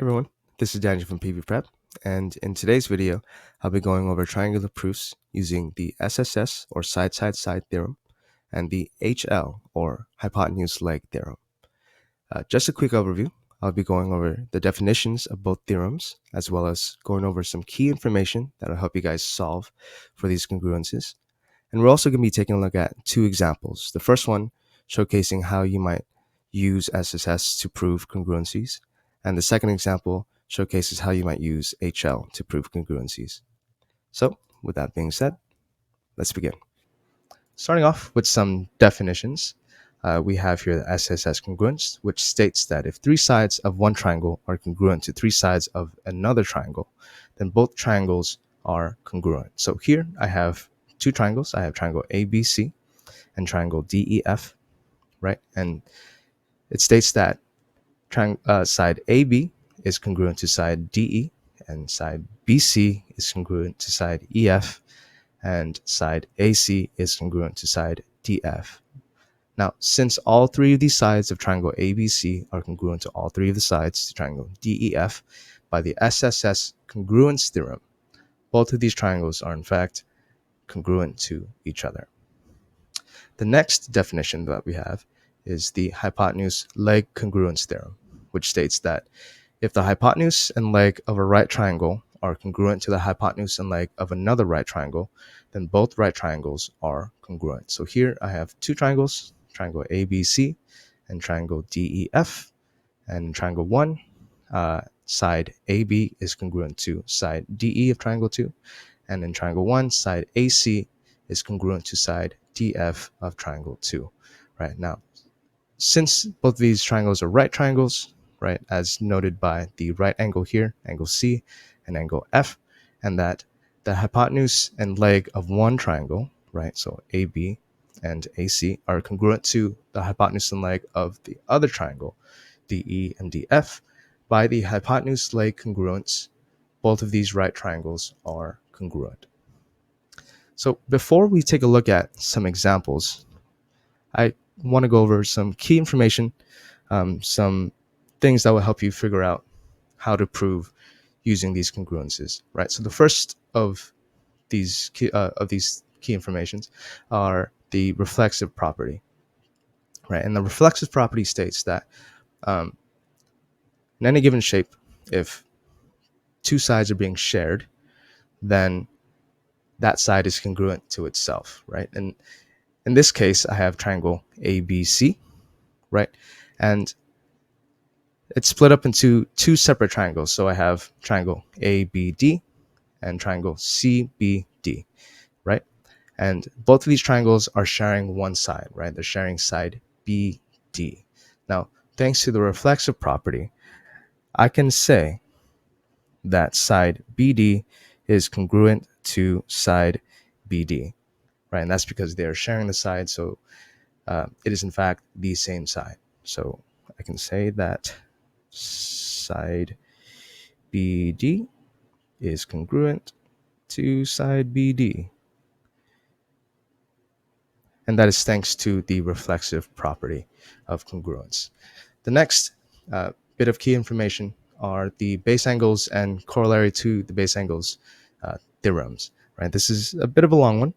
everyone, this is Daniel from PV Prep, and in today's video, I'll be going over triangular proofs using the SSS or side-side-side theorem and the HL or hypotenuse-leg theorem. Just a quick overview, I'll be going over the definitions of both theorems, as well as going over some key information that will help you guys solve for these congruences. And we're also going to be taking a look at two examples. The first one showcasing how you might use SSS to prove congruencies, and the second example showcases how you might use HL to prove congruencies. So, with that being said, let's begin. Starting off with some definitions, we have here the SSS congruence, which states that if three sides of one triangle are congruent to three sides of another triangle, then both triangles are congruent. So here I have two triangles. I have triangle ABC and triangle DEF, right? And it states that side AB is congruent to side DE, and side BC is congruent to side EF, and side AC is congruent to side DF. Now, since all three of these sides of triangle ABC are congruent to all three of the sides to triangle DEF by the SSS congruence theorem, both of these triangles are in fact congruent to each other. The next definition that we have is the hypotenuse-leg congruence theorem, which states that if the hypotenuse and leg of a right triangle are congruent to the hypotenuse and leg of another right triangle, then both right triangles are congruent. So here I have two triangles, triangle ABC and triangle DEF, and triangle 1, side AB is congruent to side DE of triangle 2, and in triangle 1, side AC is congruent to side DF of triangle 2. Right now, since both of these triangles are right triangles, right, as noted by the right angle here, angle C and angle F, and that the hypotenuse and leg of one triangle, right, so AB and AC, are congruent to the hypotenuse and leg of the other triangle, DE and DF, by the hypotenuse leg congruence, both of these right triangles are congruent. So before we take a look at some examples, I want to go over some key information, some things that will help you figure out how to prove using these congruences, right? So the first of these key informations are the reflexive property, right? And the reflexive property states that in any given shape, if two sides are being shared, then that side is congruent to itself, right? And in this case, I have triangle ABC, right? And it's split up into two separate triangles. So I have triangle ABD and triangle CBD, right? And both of these triangles are sharing one side, right? They're sharing side BD. Now, thanks to the reflexive property, I can say that side BD is congruent to side BD, right? And that's because they are sharing the side, so it is in fact the same side. So I can say that side BD is congruent to side BD. And that is thanks to the reflexive property of congruence. The next bit of key information are the base angles and corollary to the base angles theorems, right? This is a bit of a long one,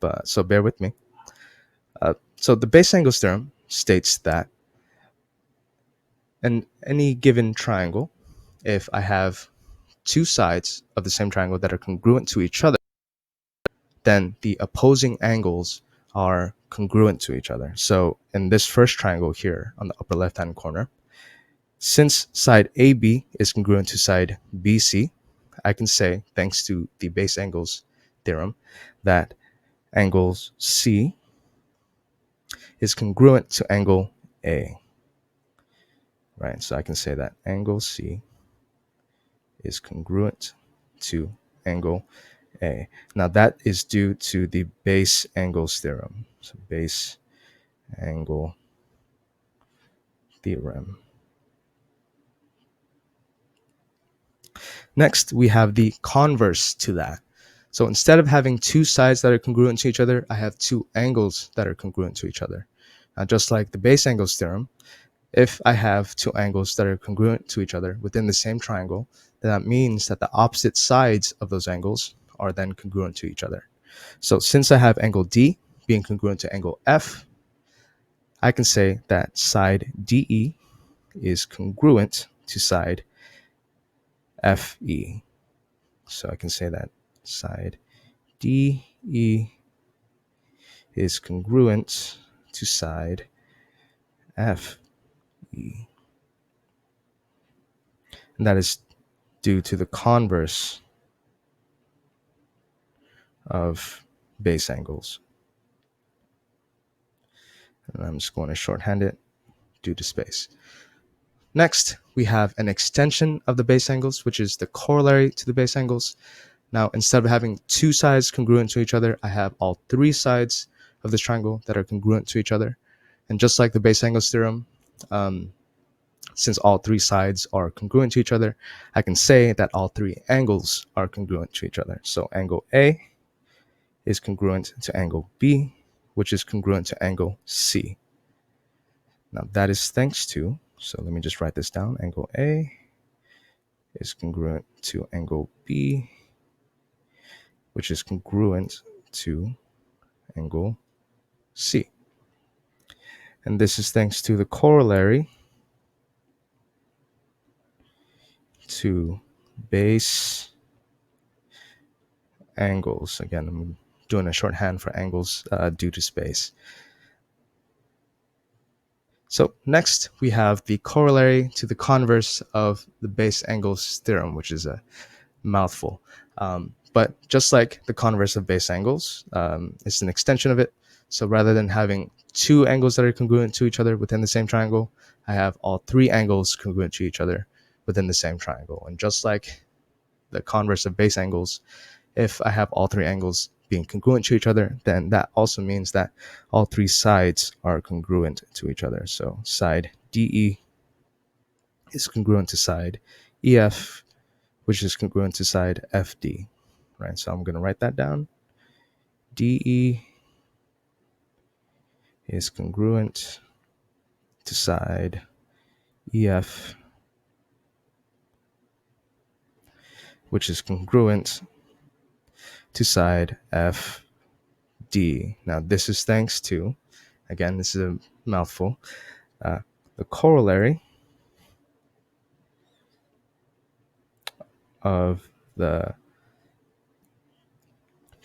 but so bear with me. So the base angles theorem states that in any given triangle, if I have two sides of the same triangle that are congruent to each other, then the opposing angles are congruent to each other. So in this first triangle here on the upper left-hand corner, since side AB is congruent to side BC, I can say, thanks to the base angles theorem, that angle C is congruent to angle A. Right, so I can say that angle C is congruent to angle A. Now that is due to the base angles theorem. So base angle theorem. Next, we have the converse to that. So instead of having two sides that are congruent to each other, I have two angles that are congruent to each other. Just like the base angles theorem, If I have two angles that are congruent to each other within the same triangle, then that means that the opposite sides of those angles are then congruent to each other. So since I have angle D being congruent to angle F, I can say that side DE is congruent to side FE. So I can say that side DE is congruent to side FE. And that is due to the converse of base angles. And I'm just going to shorthand it due to space. Next, we have an extension of the base angles, which is the corollary to the base angles. Now, instead of having two sides congruent to each other, I have all three sides of this triangle that are congruent to each other. And just like the base angles theorem, since all three sides are congruent to each other, I can say that all three angles are congruent to each other. So angle A is congruent to angle B, which is congruent to angle C. Now that is thanks to, so let me just write this down. Angle A is congruent to angle B, which is congruent to angle C. And this is thanks to the corollary to base angles. Again, I'm doing a shorthand for angles due to space. So next we have the corollary to the converse of the base angles theorem, which is a mouthful. But just like the converse of base angles, it's an extension of it. So rather than having two angles that are congruent to each other within the same triangle, I have all three angles congruent to each other within the same triangle. And just like the converse of base angles, if I have all three angles being congruent to each other, then that also means that all three sides are congruent to each other. So side DE is congruent to side EF, which is congruent to side FD, right? So I'm going to write that down. DE is congruent to side EF, which is congruent to side FD. Now this is thanks to, again, this is a mouthful, the corollary of the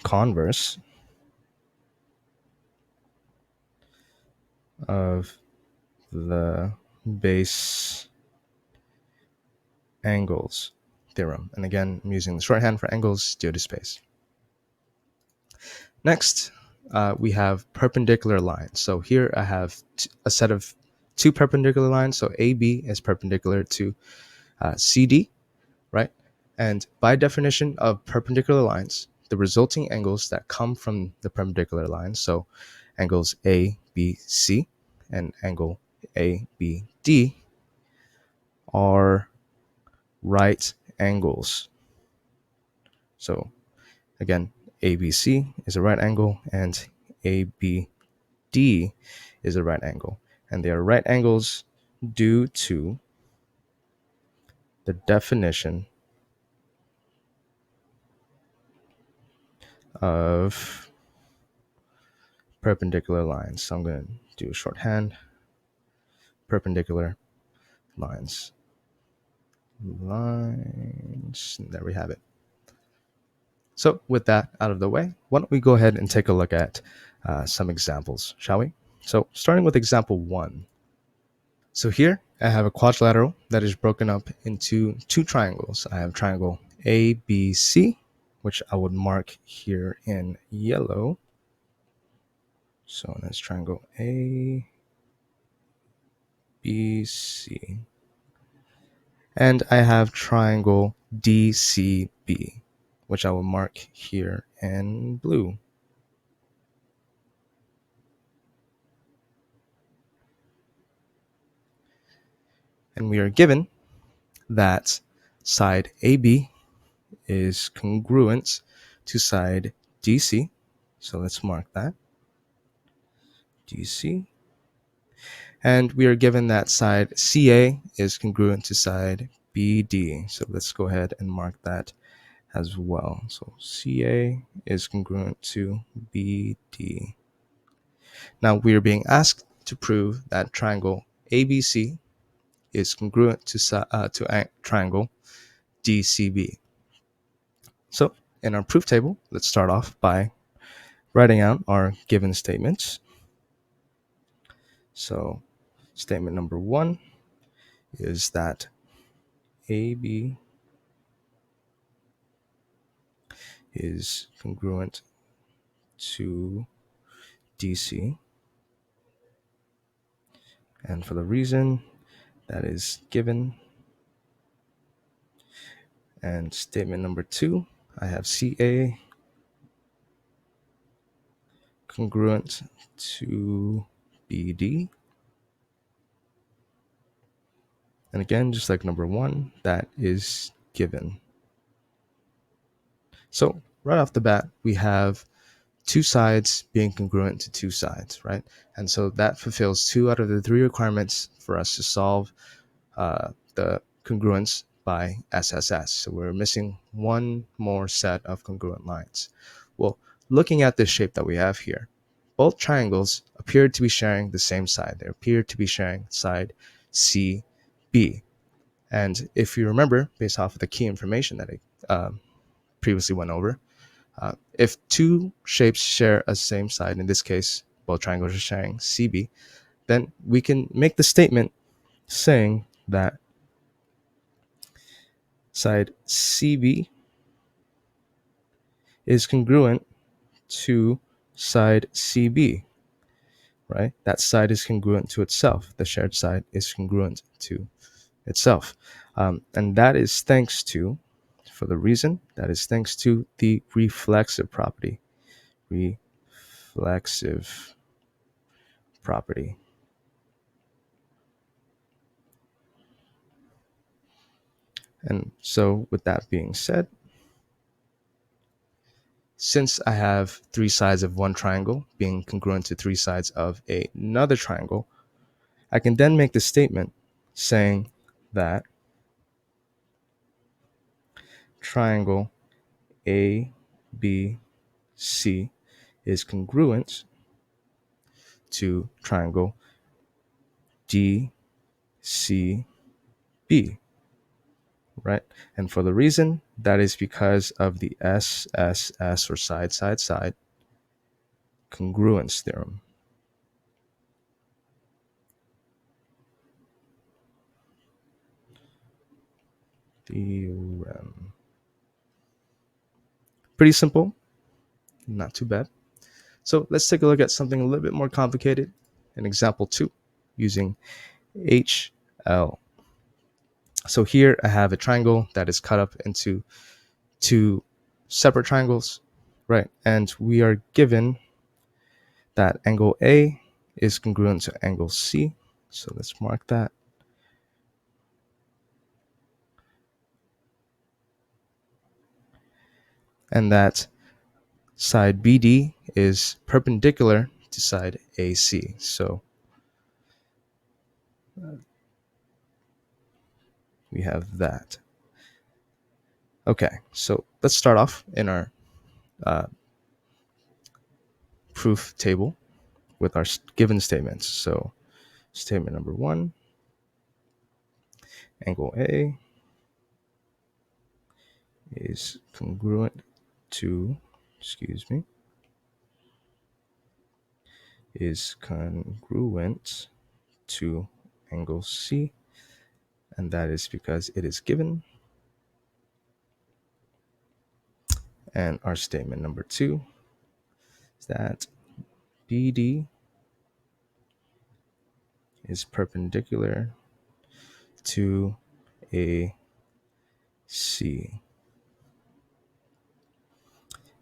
converse of the base angles theorem. And again, I'm using the shorthand for angles due to space. Next, we have perpendicular lines. So here I have a set of two perpendicular lines. So AB is perpendicular to CD, right? And by definition of perpendicular lines, the resulting angles that come from the perpendicular lines, so angles ABC and angle ABD, are right angles. So again, ABC is a right angle and ABD is a right angle. And they are right angles due to the definition of perpendicular lines. So I'm going to do a shorthand, perpendicular lines. There we have it. So with that out of the way, why don't we go ahead and take a look at some examples, shall we? So starting with example 1. So here I have a quadrilateral that is broken up into two triangles. I have triangle ABC, which I would mark here in yellow. So that's triangle ABC. And I have triangle DCB, which I will mark here in blue. And we are given that side AB is congruent to side DC. So let's mark that. DC. And we are given that side CA is congruent to side BD. So let's go ahead and mark that as well. So CA is congruent to BD. Now we are being asked to prove that triangle ABC is congruent to triangle DCB. So in our proof table, let's start off by writing out our given statements. So statement number 1 is that AB is congruent to DC, and for the reason that is given. And statement number 2, I have CA congruent to BD. And again, just like number 1, that is given. So right off the bat, we have two sides being congruent to two sides, right? And so that fulfills 2 out of the 3 requirements for us to solve the congruence by SSS. So we're missing one more set of congruent lines. Well, looking at this shape that we have here, both triangles appear to be sharing the same side. They appear to be sharing side CB. And if you remember, based off of the key information that I previously went over, if two shapes share a same side, in this case, both triangles are sharing CB, then we can make the statement saying that side CB is congruent to side CB, right? That side is congruent to itself. The shared side is congruent to itself. And that is thanks to, for the reason, that is thanks to the reflexive property. Reflexive property. And so with that being said, since I have 3 sides of one triangle being congruent to 3 sides of another triangle, I can then make the statement saying that triangle ABC is congruent to triangle DCB, right? And for the reason, that is because of the SSS, or side-side-side congruence theorem. Theorem. Pretty simple, not too bad. So let's take a look at something a little bit more complicated. An example 2, using HL. So here I have a triangle that is cut up into 2 separate triangles, right? And we are given that angle A is congruent to angle C. So let's mark that. And that side BD is perpendicular to side AC. So we have that. Okay, so let's start off in our proof table with our given statements. So statement number 1, angle A is congruent to, is congruent to angle C, and that is because it is given. And our statement number 2 is that BD is perpendicular to AC.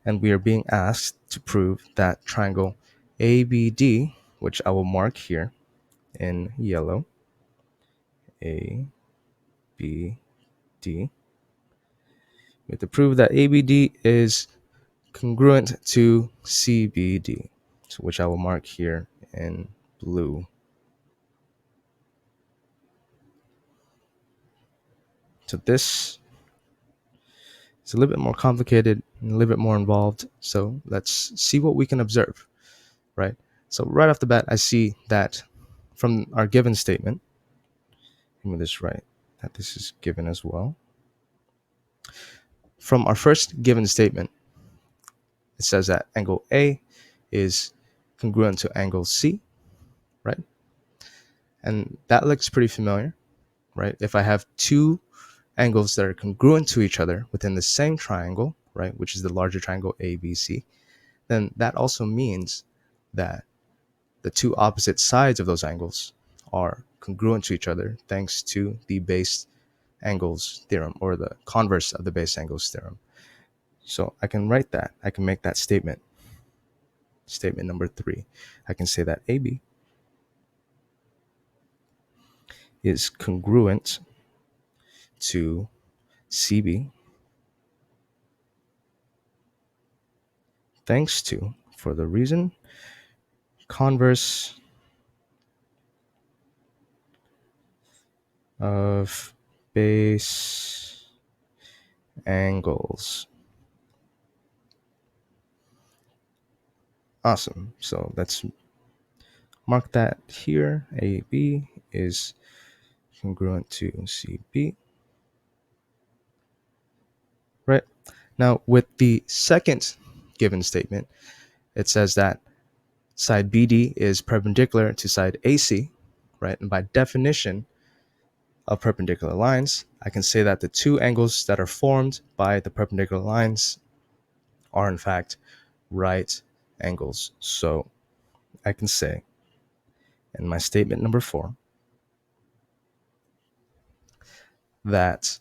And we are being asked to prove that triangle ABD, which I will mark here in yellow, ABD, we have to prove that ABD is congruent to CBD, which I will mark here in blue. So this is a little bit more complicated and a little bit more involved. So let's see what we can observe, right? So right off the bat, I see that from our given statement, let me just write that this is given as well. From our first given statement, it says that angle A is congruent to angle C, right? And that looks pretty familiar, right? If I have two angles that are congruent to each other within the same triangle, right, which is the larger triangle ABC, then that also means that the two opposite sides of those angles are congruent to each other thanks to the base angles theorem, or the converse of the base angles theorem. So I can write that. I can make that statement. Statement number 3. I can say that AB is congruent to CB thanks to, for the reason, converse of base angles. Awesome. So let's mark that here. AB is congruent to CB. Right. Now, with the second given statement, it says that side BD is perpendicular to side AC, right? And by definition of perpendicular lines, I can say that the two angles that are formed by the perpendicular lines are in fact right angles. So I can say in my statement number 4 that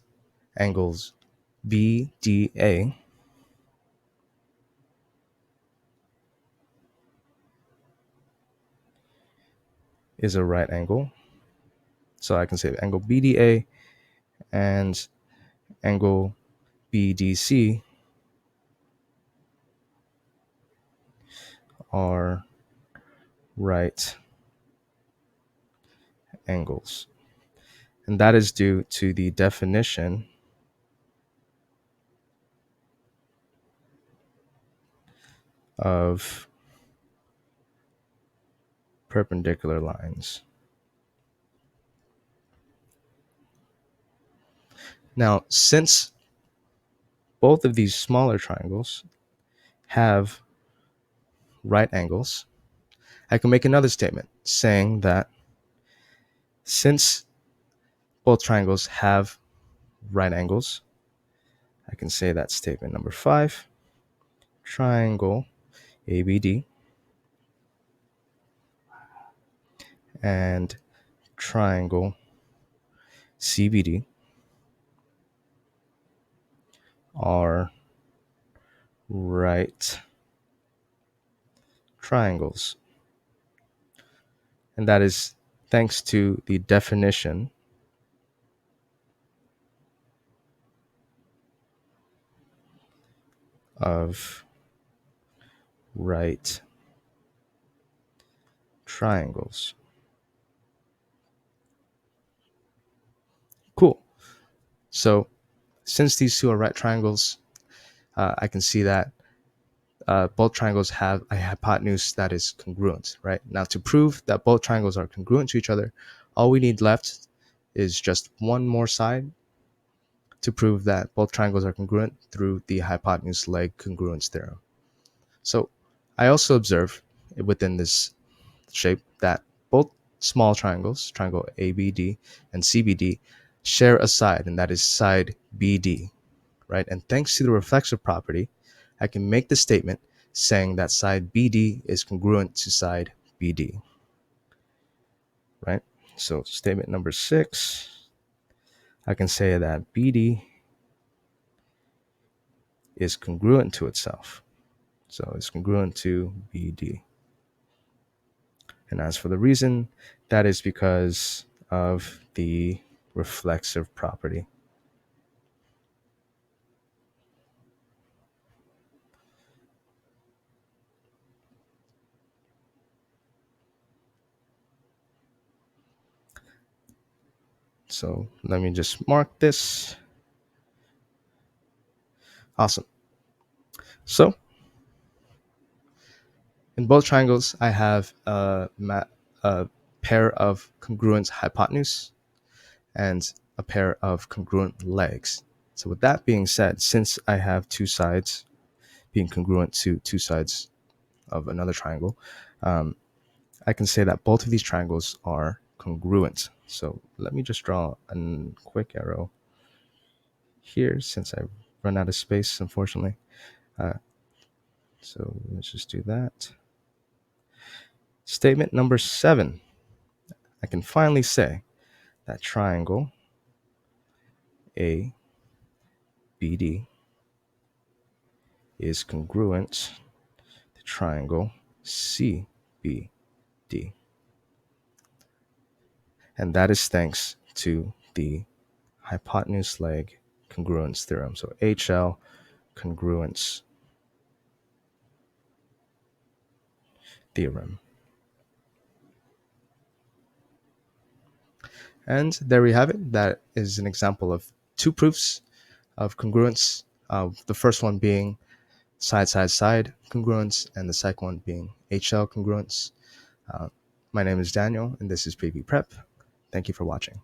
angles BDA is a right angle. So I can say angle BDA and angle BDC are right angles. And that is due to the definition of perpendicular lines. Now, since both of these smaller triangles have right angles, I can make another statement saying that since both triangles have right angles, I can say that statement number 5, triangle ABD and triangle CBD are right triangles. And that is thanks to the definition of right triangles. Cool. So since these two are right triangles, I can see that both triangles have a hypotenuse that is congruent, right? Now, to prove that both triangles are congruent to each other, all we need left is just one more side to prove that both triangles are congruent through the hypotenuse-leg congruence theorem. So I also observe within this shape that both small triangles, triangle ABD and CBD, share a side, and that is side BD, right? And thanks to the reflexive property, I can make the statement saying that side BD is congruent to side BD, right? So statement number 6, I can say that BD is congruent to itself. So it's congruent to BD. And as for the reason, that is because of the reflexive property. So let me just mark this. Awesome. So in both triangles, I have a pair of congruent hypotenuse and a pair of congruent legs. So with that being said, since I have two sides being congruent to two sides of another triangle, I can say that both of these triangles are congruent. So let me just draw a quick arrow here since I run out of space, unfortunately. So let's just do that. Statement number 7. I can finally say that triangle ABD is congruent to triangle CBD. And that is thanks to the hypotenuse-leg congruence theorem. So HL congruence theorem. And there we have it. That is an example of two proofs of congruence. The first one being side-side-side congruence, and the second one being HL congruence. My name is Daniel, and this is Preview Prep. Thank you for watching.